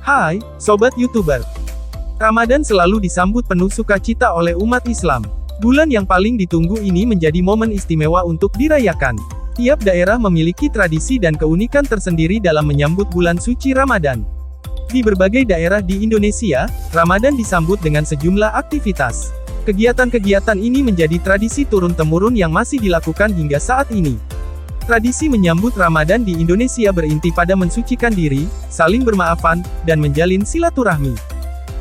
Hai, Sobat YouTuber. Ramadan selalu disambut penuh sukacita oleh umat Islam. Bulan yang paling ditunggu ini menjadi momen istimewa untuk dirayakan. Tiap daerah memiliki tradisi dan keunikan tersendiri dalam menyambut bulan suci Ramadan. Di berbagai daerah di Indonesia, Ramadan disambut dengan sejumlah aktivitas. Kegiatan-kegiatan ini menjadi tradisi turun-temurun yang masih dilakukan hingga saat ini. Tradisi menyambut Ramadan di Indonesia berinti pada mensucikan diri, saling bermaafan, dan menjalin silaturahmi.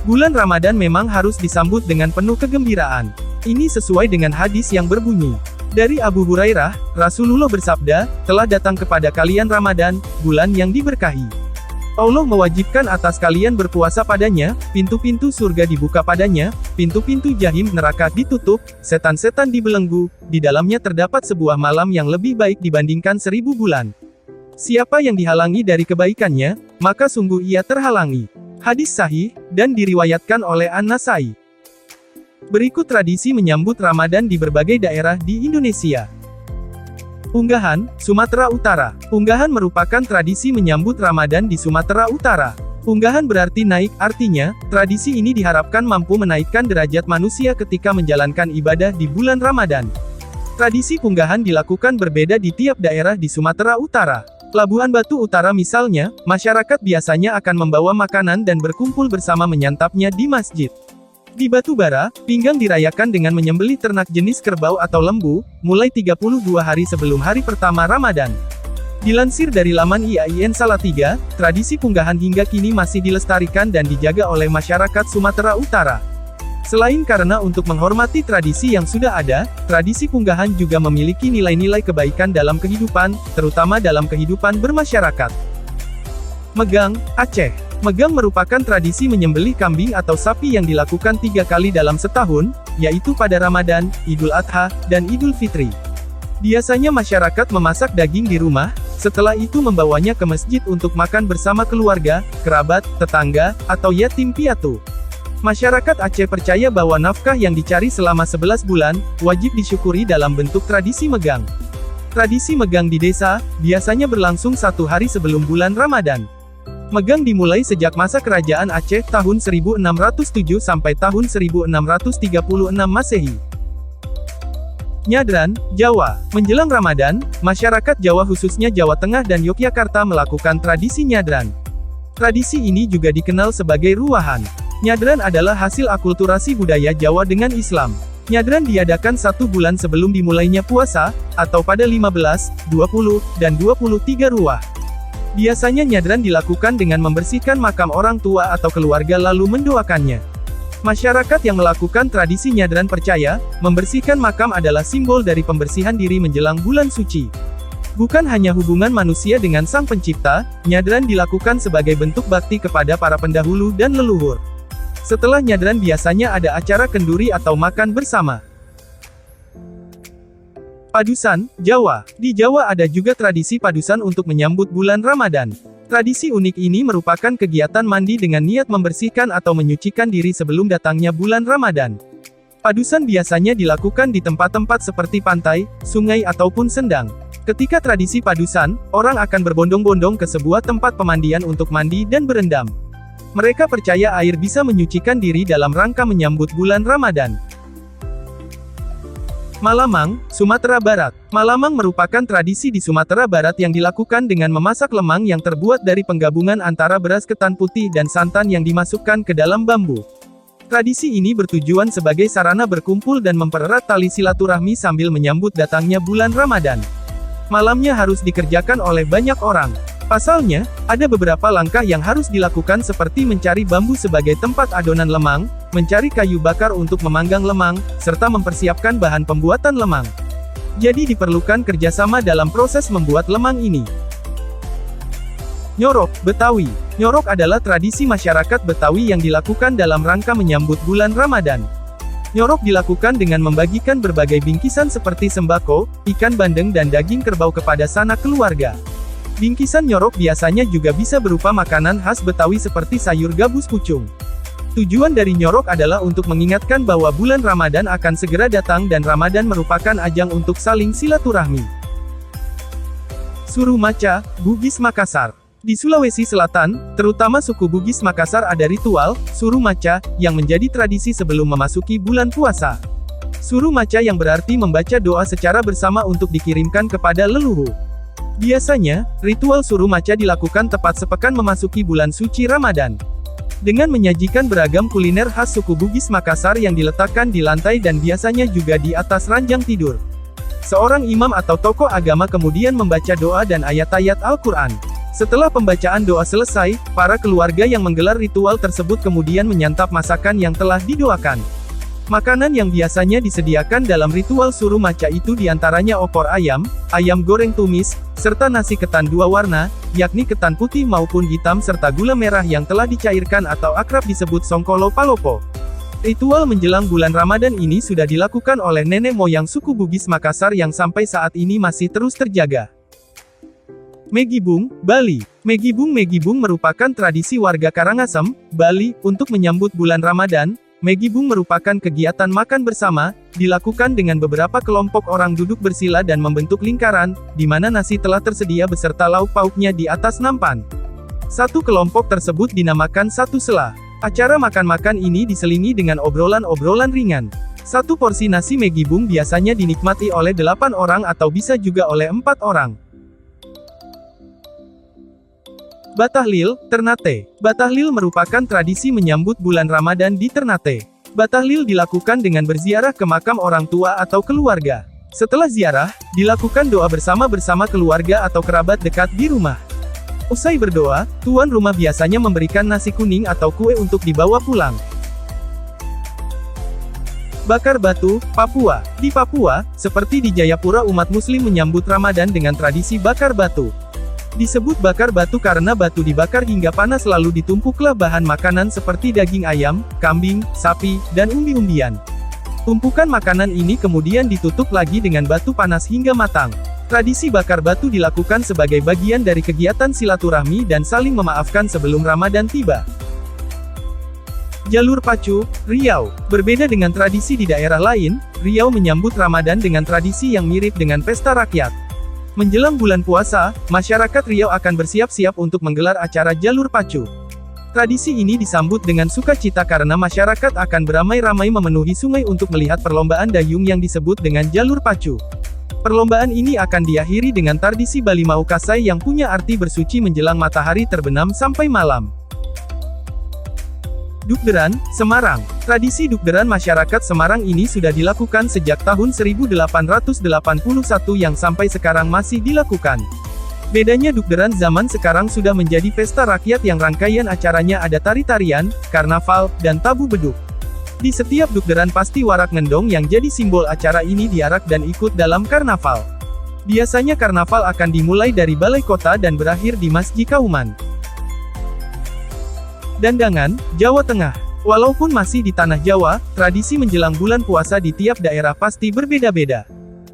Bulan Ramadan memang harus disambut dengan penuh kegembiraan. Ini sesuai dengan hadis yang berbunyi, dari Abu Hurairah, Rasulullah bersabda, telah datang kepada kalian Ramadan, bulan yang diberkahi. Allah mewajibkan atas kalian berpuasa padanya, pintu-pintu surga dibuka padanya, pintu-pintu jahim neraka ditutup, setan-setan dibelenggu, di dalamnya terdapat sebuah malam yang lebih baik dibandingkan 1000 bulan. Siapa yang dihalangi dari kebaikannya, maka sungguh ia terhalangi. Hadis sahih, dan diriwayatkan oleh An-Nasai. Berikut tradisi menyambut Ramadan di berbagai daerah di Indonesia. Unggahan, Sumatera Utara. Unggahan merupakan tradisi menyambut Ramadan di Sumatera Utara. Unggahan berarti naik, artinya, tradisi ini diharapkan mampu menaikkan derajat manusia ketika menjalankan ibadah di bulan Ramadan. Tradisi unggahan dilakukan berbeda di tiap daerah di Sumatera Utara. Labuhan Batu Utara misalnya, masyarakat biasanya akan membawa makanan dan berkumpul bersama menyantapnya di masjid. Di Batubara, pinggang dirayakan dengan menyembelih ternak jenis kerbau atau lembu, mulai 32 hari sebelum hari pertama Ramadan. Dilansir dari laman IAIN Salatiga, tradisi punggahan hingga kini masih dilestarikan dan dijaga oleh masyarakat Sumatera Utara. Selain karena untuk menghormati tradisi yang sudah ada, tradisi punggahan juga memiliki nilai-nilai kebaikan dalam kehidupan, terutama dalam kehidupan bermasyarakat. Megang, Aceh. Megang merupakan tradisi menyembelih kambing atau sapi yang dilakukan 3 kali dalam setahun, yaitu pada Ramadan, Idul Adha, dan Idul Fitri. Biasanya masyarakat memasak daging di rumah, setelah itu membawanya ke masjid untuk makan bersama keluarga, kerabat, tetangga, atau yatim piatu. Masyarakat Aceh percaya bahwa nafkah yang dicari selama 11 bulan, wajib disyukuri dalam bentuk tradisi megang. Tradisi megang di desa, biasanya berlangsung 1 hari sebelum bulan Ramadan. Megang dimulai sejak masa kerajaan Aceh tahun 1607 sampai tahun 1636 Masehi. Nyadran, Jawa. Menjelang Ramadan, masyarakat Jawa khususnya Jawa Tengah dan Yogyakarta melakukan tradisi nyadran. Tradisi ini juga dikenal sebagai ruwahan. Nyadran adalah hasil akulturasi budaya Jawa dengan Islam. Nyadran diadakan 1 bulan sebelum dimulainya puasa, atau pada 15, 20, dan 23 ruwah. Biasanya nyadran dilakukan dengan membersihkan makam orang tua atau keluarga lalu mendoakannya. Masyarakat yang melakukan tradisi nyadran percaya, membersihkan makam adalah simbol dari pembersihan diri menjelang bulan suci. Bukan hanya hubungan manusia dengan Sang Pencipta, nyadran dilakukan sebagai bentuk bakti kepada para pendahulu dan leluhur. Setelah nyadran biasanya ada acara kenduri atau makan bersama. Padusan, Jawa. Di Jawa ada juga tradisi padusan untuk menyambut bulan Ramadan. Tradisi unik ini merupakan kegiatan mandi dengan niat membersihkan atau menyucikan diri sebelum datangnya bulan Ramadan. Padusan biasanya dilakukan di tempat-tempat seperti pantai, sungai ataupun sendang. Ketika tradisi padusan, orang akan berbondong-bondong ke sebuah tempat pemandian untuk mandi dan berendam. Mereka percaya air bisa menyucikan diri dalam rangka menyambut bulan Ramadan. Malamang, Sumatera Barat. Malamang merupakan tradisi di Sumatera Barat yang dilakukan dengan memasak lemang yang terbuat dari penggabungan antara beras ketan putih dan santan yang dimasukkan ke dalam bambu. Tradisi ini bertujuan sebagai sarana berkumpul dan mempererat tali silaturahmi sambil menyambut datangnya bulan Ramadan. Malamnya harus dikerjakan oleh banyak orang. Pasalnya, ada beberapa langkah yang harus dilakukan seperti mencari bambu sebagai tempat adonan lemang, mencari kayu bakar untuk memanggang lemang, serta mempersiapkan bahan pembuatan lemang. Jadi diperlukan kerjasama dalam proses membuat lemang ini. Nyorok, Betawi. Nyorok adalah tradisi masyarakat Betawi yang dilakukan dalam rangka menyambut bulan Ramadan. Nyorok dilakukan dengan membagikan berbagai bingkisan seperti sembako, ikan bandeng dan daging kerbau kepada sanak keluarga. Bingkisan nyorok biasanya juga bisa berupa makanan khas Betawi seperti sayur gabus pucung. Tujuan dari nyorok adalah untuk mengingatkan bahwa bulan Ramadan akan segera datang dan Ramadan merupakan ajang untuk saling silaturahmi. Suruh Maca, Bugis Makassar. Di Sulawesi Selatan, terutama suku Bugis Makassar ada ritual, Suru Maca, yang menjadi tradisi sebelum memasuki bulan puasa. Suru Maca yang berarti membaca doa secara bersama untuk dikirimkan kepada leluhur. Biasanya, ritual Suru Maca dilakukan tepat sepekan memasuki bulan suci Ramadan. Dengan menyajikan beragam kuliner khas suku Bugis Makassar yang diletakkan di lantai dan biasanya juga di atas ranjang tidur. Seorang imam atau tokoh agama kemudian membaca doa dan ayat-ayat Al-Quran. Setelah pembacaan doa selesai, para keluarga yang menggelar ritual tersebut kemudian menyantap masakan yang telah didoakan. Makanan yang biasanya disediakan dalam ritual Suru Maca itu diantaranya opor ayam, ayam goreng tumis, serta nasi ketan dua warna, yakni ketan putih maupun hitam serta gula merah yang telah dicairkan atau akrab disebut songkolo palopo. Ritual menjelang bulan Ramadan ini sudah dilakukan oleh nenek moyang suku Bugis Makassar yang sampai saat ini masih terus terjaga. Megibung, Bali. Megibung merupakan tradisi warga Karangasem, Bali, untuk menyambut bulan Ramadan. Megibung merupakan kegiatan makan bersama, dilakukan dengan beberapa kelompok orang duduk bersila dan membentuk lingkaran, di mana nasi telah tersedia beserta lauk pauknya di atas nampan. Satu kelompok tersebut dinamakan satu sela. Acara makan-makan ini diselingi dengan obrolan-obrolan ringan. Satu porsi nasi Megibung biasanya dinikmati oleh 8 orang atau bisa juga oleh 4 orang. Batahlil, Ternate. Batahlil merupakan tradisi menyambut bulan Ramadan di Ternate. Batahlil dilakukan dengan berziarah ke makam orang tua atau keluarga. Setelah ziarah, dilakukan doa bersama keluarga atau kerabat dekat di rumah. Usai berdoa, tuan rumah biasanya memberikan nasi kuning atau kue untuk dibawa pulang. Bakar batu, Papua. Di Papua, seperti di Jayapura umat muslim menyambut Ramadan dengan tradisi bakar batu. Disebut bakar batu karena batu dibakar hingga panas lalu ditumpuklah bahan makanan seperti daging ayam, kambing, sapi, dan umbi-umbian. Tumpukan makanan ini kemudian ditutup lagi dengan batu panas hingga matang. Tradisi bakar batu dilakukan sebagai bagian dari kegiatan silaturahmi dan saling memaafkan sebelum Ramadan tiba. Jalur pacu, Riau. Berbeda dengan tradisi di daerah lain, Riau menyambut Ramadan dengan tradisi yang mirip dengan pesta rakyat. Menjelang bulan puasa, masyarakat Riau akan bersiap-siap untuk menggelar acara jalur pacu. Tradisi ini disambut dengan sukacita karena masyarakat akan beramai-ramai memenuhi sungai untuk melihat perlombaan dayung yang disebut dengan jalur pacu. Perlombaan ini akan diakhiri dengan tradisi Bali Mau Kasai yang punya arti bersuci menjelang matahari terbenam sampai malam. Dukderan, Semarang. Tradisi dukderan masyarakat Semarang ini sudah dilakukan sejak tahun 1881 yang sampai sekarang masih dilakukan. Bedanya dukderan zaman sekarang sudah menjadi pesta rakyat yang rangkaian acaranya ada tari-tarian, karnaval, dan tabu beduk. Di setiap dukderan pasti warak ngendong yang jadi simbol acara ini diarak dan ikut dalam karnaval. Biasanya karnaval akan dimulai dari balai kota dan berakhir di Masjid Kauman. Dandangan, Jawa Tengah. Walaupun masih di tanah Jawa, tradisi menjelang bulan puasa di tiap daerah pasti berbeda-beda.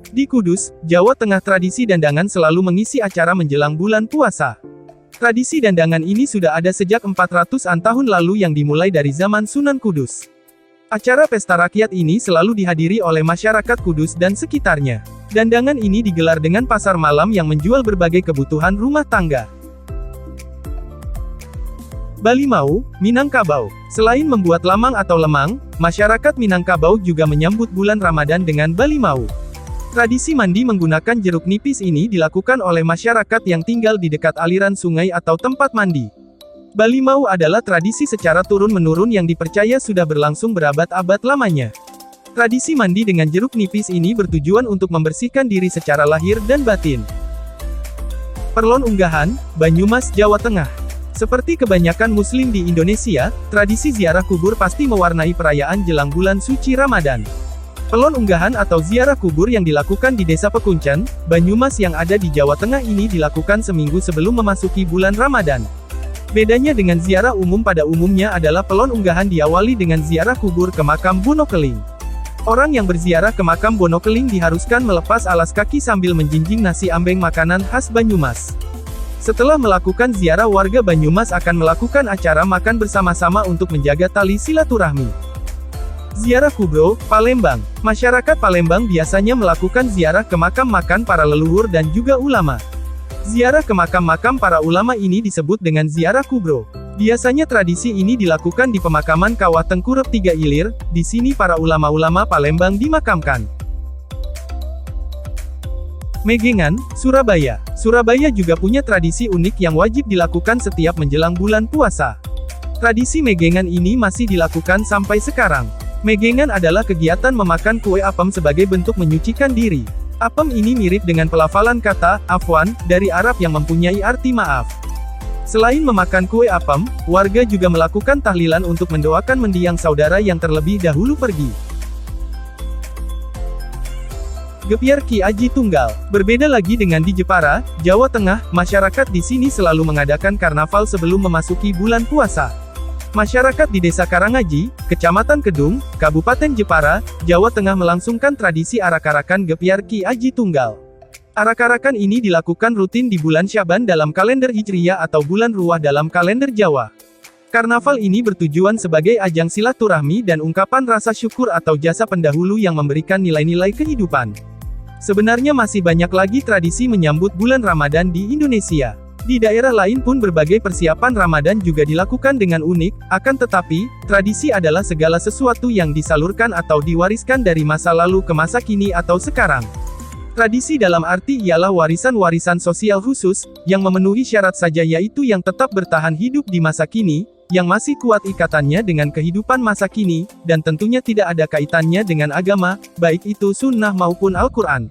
Di Kudus, Jawa Tengah tradisi dandangan selalu mengisi acara menjelang bulan puasa. Tradisi dandangan ini sudah ada sejak 400-an tahun lalu yang dimulai dari zaman Sunan Kudus. Acara pesta rakyat ini selalu dihadiri oleh masyarakat Kudus dan sekitarnya. Dandangan ini digelar dengan pasar malam yang menjual berbagai kebutuhan rumah tangga. Bali Mau, Minangkabau. Selain membuat lamang atau lemang, masyarakat Minangkabau juga menyambut bulan Ramadan dengan Bali Mau. Tradisi mandi menggunakan jeruk nipis ini dilakukan oleh masyarakat yang tinggal di dekat aliran sungai atau tempat mandi. Bali Mau adalah tradisi secara turun-menurun yang dipercaya sudah berlangsung berabad-abad lamanya. Tradisi mandi dengan jeruk nipis ini bertujuan untuk membersihkan diri secara lahir dan batin. Perlon Unggahan, Banyumas, Jawa Tengah. Seperti kebanyakan muslim di Indonesia, tradisi ziarah kubur pasti mewarnai perayaan jelang bulan suci Ramadan. Pelon unggahan atau ziarah kubur yang dilakukan di Desa Pekuncen, Banyumas yang ada di Jawa Tengah ini dilakukan seminggu sebelum memasuki bulan Ramadan. Bedanya dengan ziarah umum pada umumnya adalah pelon unggahan diawali dengan ziarah kubur ke makam Bonokeling. Orang yang berziarah ke makam Bonokeling diharuskan melepas alas kaki sambil menjinjing nasi ambeng makanan khas Banyumas. Setelah melakukan ziarah, warga Banyumas akan melakukan acara makan bersama-sama untuk menjaga tali silaturahmi. Ziarah kubro, Palembang. Masyarakat Palembang biasanya melakukan ziarah ke makam para leluhur dan juga ulama. Ziarah ke makam-makam para ulama ini disebut dengan ziarah kubro. Biasanya tradisi ini dilakukan di pemakaman Kawah Tengkurep Tiga Ilir, di sini para ulama-ulama Palembang dimakamkan. Megengan, Surabaya. Surabaya juga punya tradisi unik yang wajib dilakukan setiap menjelang bulan puasa. Tradisi megengan ini masih dilakukan sampai sekarang. Megengan adalah kegiatan memakan kue apem sebagai bentuk menyucikan diri. Apem ini mirip dengan pelafalan kata, afwan, dari Arab yang mempunyai arti maaf. Selain memakan kue apem, warga juga melakukan tahlilan untuk mendoakan mendiang saudara yang terlebih dahulu pergi. Gepiar Ki Aji Tunggal. Berbeda lagi dengan di Jepara, Jawa Tengah, masyarakat di sini selalu mengadakan karnaval sebelum memasuki bulan puasa. Masyarakat di Desa Karangaji, Kecamatan Kedung, Kabupaten Jepara, Jawa Tengah melangsungkan tradisi arak-arakan Gepiar Ki Aji Tunggal. Arak-arakan ini dilakukan rutin di bulan Syaban dalam kalender Hijriyah atau bulan Ruwah dalam kalender Jawa. Karnaval ini bertujuan sebagai ajang silaturahmi dan ungkapan rasa syukur atau jasa pendahulu yang memberikan nilai-nilai kehidupan. Sebenarnya masih banyak lagi tradisi menyambut bulan Ramadan di Indonesia. Di daerah lain pun berbagai persiapan Ramadan juga dilakukan dengan unik, akan tetapi, tradisi adalah segala sesuatu yang disalurkan atau diwariskan dari masa lalu ke masa kini atau sekarang. Tradisi dalam arti ialah warisan-warisan sosial khusus, yang memenuhi syarat saja yaitu yang tetap bertahan hidup di masa kini, yang masih kuat ikatannya dengan kehidupan masa kini, dan tentunya tidak ada kaitannya dengan agama, baik itu sunnah maupun Al-Quran.